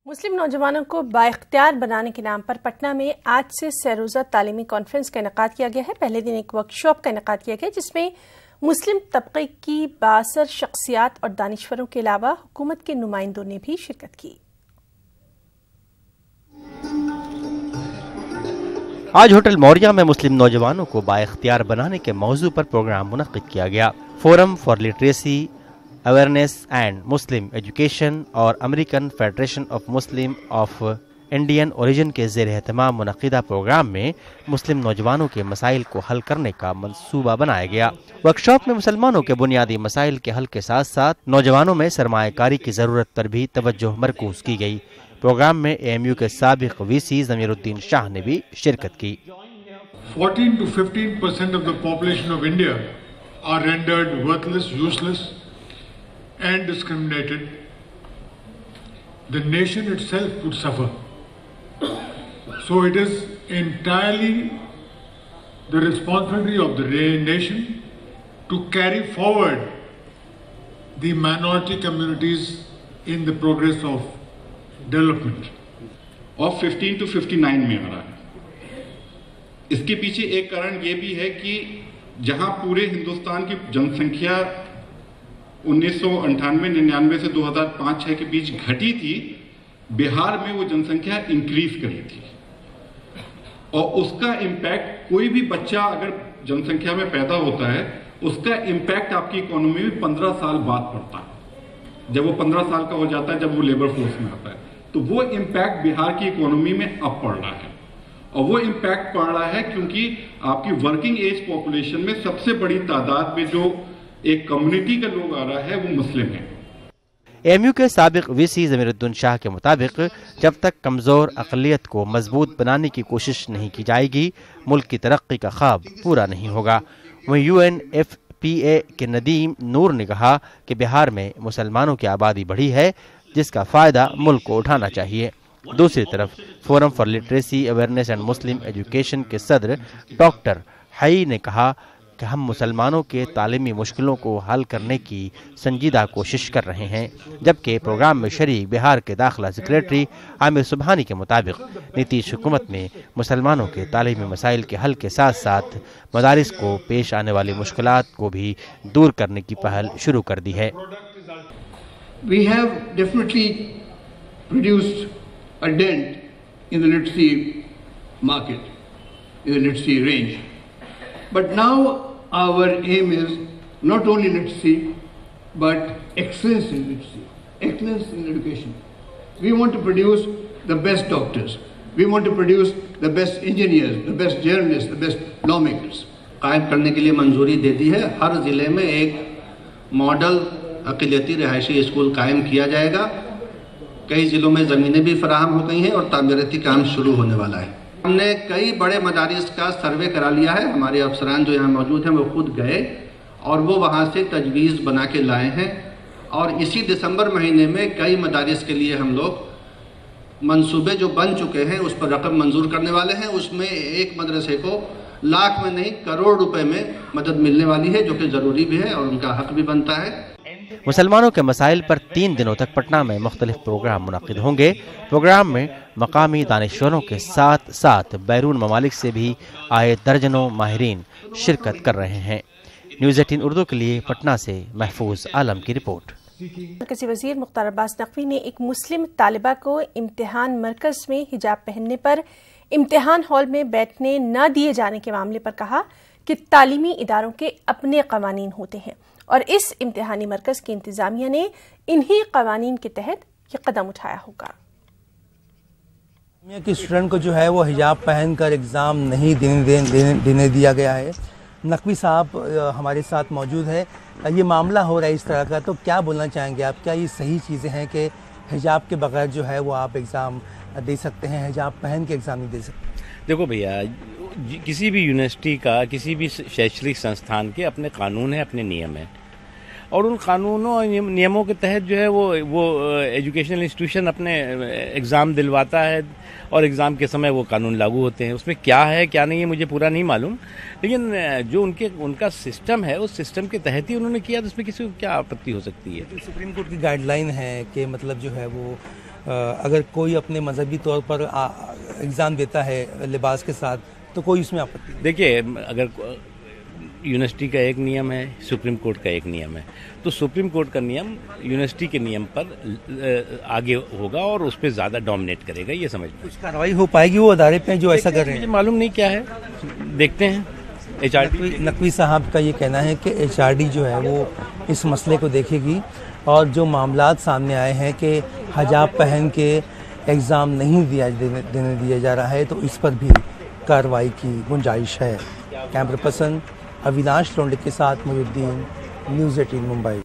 मुस्लिम नौजवानों को बाइख्तियार बनाने के नाम पर पटना में आज से सैरोज़ा तालीमी कॉन्फ्रेंस का इनेकाद किया गया है। पहले दिन एक वर्कशॉप का इनेकाद किया गया जिसमें मुस्लिम तबके की बाअसर शख्सियात और दानिश्वरों के अलावा हुकूमत के नुमाइंदों ने भी शिरकत की। आज होटल मौर्या में मुस्लिम नौजवानों को बाइख्तियार बनाने के मौजू पर प्रोग्राम मुनक्किद किया गया। Forum for literacy, awareness and Muslim education और American federation of Muslim of Indian origin के ज़ेर एहतमाम मुनक्किदा प्रोग्राम में मुस्लिम नौजवानों के मसाइल को हल करने का मंसूबा बनाया गया। वर्कशॉप में मुसलमानों के बुनियादी मसाइल के हल के साथ साथ नौजवानों में सरमायाकारी की ज़रूरत पर भी तवज्जो मरकूज की गई। प्रोग्राम में AMU के साबिक VC ज़मीरुद्दीन शाह ने भी शिरकत की। 14 to 15% of the population of India are rendered worthless, useless and discriminated. The nation itself would suffer. So it is entirely the responsibility of the nation to carry forward the minority communities in the progress of development. और 15 to 59 में आ रहा है। इसके पीछे एक कारण ये भी है कि जहां पूरे हिंदुस्तान की जनसंख्या 1998-99 से 2005-06 के बीच घटी थी, बिहार में वो जनसंख्या इंक्रीज कर रही थी और उसका इम्पैक्ट कोई भी बच्चा अगर जनसंख्या में पैदा होता है उसका इम्पैक्ट आपकी इकोनॉमी में 15 साल बाद पड़ता है। जब वो 15 साल का हो जाता है, जब वो लेबर फोर्स में आता है, तो वो इम्पैक्ट बिहार की इकोनॉमी में अब पड़ रहा है। और वो इम्पैक्ट पड़ रहा है क्योंकि आपकी वर्किंग एज पॉपुलेशन में सबसे बड़ी तादाद में जो एक कम्युनिटी का लोग आ रहा है वो मुस्लिम है। AMU के साबिक VC ज़मीरुद्दीन शाह के मुताबिक जब तक कमज़ोर अक़लियत को मजबूत बनाने की कोशिश नहीं की जाएगी, मुल्क की तरक्की का ख्वाब पूरा नहीं होगा। वहीं UNFPA के नदीम नूर ने कहा कि बिहार में मुसलमानों की आबादी बढ़ी है जिसका फ़ायदा मुल्क को उठाना चाहिए। दूसरी तरफ forum for literacy, awareness and Muslim education के सदर डॉक्टर हई ने कहा कि हम मुसलमानों के तालीमी मुश्किलों को हल करने की संजीदा कोशिश कर रहे हैं, जबकि प्रोग्राम में शरीक बिहार के दाखिला सेक्रेटरी आमिर सुबहानी के मुताबिक नीतीश हुकूमत में मुसलमानों के तालीमी मसाइल के हल के साथ साथ मदारिस को पेश आने वाली मुश्किलात को भी दूर करने की पहल शुरू कर दी है। We have definitely produced a dent in the literacy market, in the literacy range. But now our aim is not only literacy, but excellence in literacy, excellence in education. We want to produce the best doctors. We want to produce the best engineers, the best journalists, the best lawmakers. कायम करने के लिए मंजूरी दे दी है। हर जिले में एक model अक़लियती रिहायशी स्कूल कायम किया जाएगा। कई जिलों में ज़मीनें भी फराहम हो गई हैं और तामीराती काम शुरू होने वाला है। हमने कई बड़े मदारिस का सर्वे करा लिया है। हमारे अफसरान जो यहाँ मौजूद हैं वो खुद गए और वो वहाँ से तजवीज़ बना के लाए हैं और इसी दिसंबर महीने में कई मदारिस के लिए हम लोग मंसूबे जो बन चुके हैं उस पर रकम मंजूर करने वाले हैं। उसमें एक मदरसे को लाख में नहीं करोड़ रुपए में मदद मिलने वाली है, जो कि ज़रूरी भी है और उनका हक भी बनता है। मुसलमानों के मसाइल पर 3 दिनों तक पटना में मुख्तलिफ प्रोग्राम मुनक्किद होंगे। प्रोग्राम में मकामी दानिश्वरों के साथ साथ बैरून ममालिक से भी आए दर्जनों माहिरीन शिरकत कर रहे हैं। न्यूज़ 18 उर्दू के लिए पटना से महफूज आलम की रिपोर्ट। मरकज़ी वज़ीर मुख्तार अब्बास नकवी ने एक मुस्लिम तालिबा को इम्तिहान मरकज़ में हिजाब पहनने पर इम्तिहान हॉल में बैठने न दिए जाने के मामले पर कहा कि तालीमी इदारों के अपने क़वानीन होते हैं और इस इम्तिहानी मरकज़ की इंतज़ामिया ने इन्हीं क़वानीन के तहत ये कदम उठाया होगा। कि स्टूडेंट को जो है वो हिजाब पहनकर एग्ज़ाम नहीं देने दिया गया है। नकवी साहब हमारे साथ मौजूद है। ये मामला हो रहा है इस तरह का, तो क्या बोलना चाहेंगे आप? क्या ये सही चीज़ें हैं कि हिजाब के बगैर जो है वो आप एग्ज़ाम दे सकते हैं, हिजाब पहन के एग्ज़ाम नहीं दे सकते? देखो भैया, किसी भी यूनिवर्सिटी का, किसी भी शैक्षणिक संस्थान के अपने कानून है, अपने नियम है और उन कानूनों और नियमों के तहत जो है वो एजुकेशनल इंस्टीट्यूशन अपने एग्ज़ाम दिलवाता है और एग्ज़ाम के समय वो कानून लागू होते हैं। उसमें क्या है क्या नहीं है मुझे पूरा नहीं मालूम, लेकिन जो उनका सिस्टम है उस सिस्टम के तहत ही उन्होंने किया, तो उसमें किसी को क्या आपत्ति हो सकती है? सुप्रीम कोर्ट की गाइडलाइन है कि मतलब जो है वो اگر کوئی اپنے مذہبی طور پر ایگزام دیتا ہے لباس کے ساتھ تو کوئی اس میں آپتی نہیں. دیکھیے اگر یونیورسٹی کا ایک نیم ہے, سپریم کورٹ کا ایک نیم ہے, تو سپریم کورٹ کا نیم یونیورسٹی کے نیم پر آگے ہوگا اور اس پہ زیادہ ڈومینیٹ کرے گا, یہ سمجھ میں. کچھ کارروائی ہو پائے گی وہ ادارے پہ جو ایسا کر رہے ہیں؟ مجھے معلوم نہیں کیا ہے, دیکھتے ہیں. نقوی صاحب کا یہ کہنا ہے کہ HRD جو ہے وہ اس مسئلے کو دیکھے گی اور جو معاملات سامنے آئے ہیں کہ حجاب پہن کے ایگزام نہیں دینے دیا جا رہا ہے تو اس پر بھی کارروائی کی گنجائش ہے. کیمرہ پرسن اویناش لونڈے کے ساتھ محی الدین, نیوز 18 ممبئی.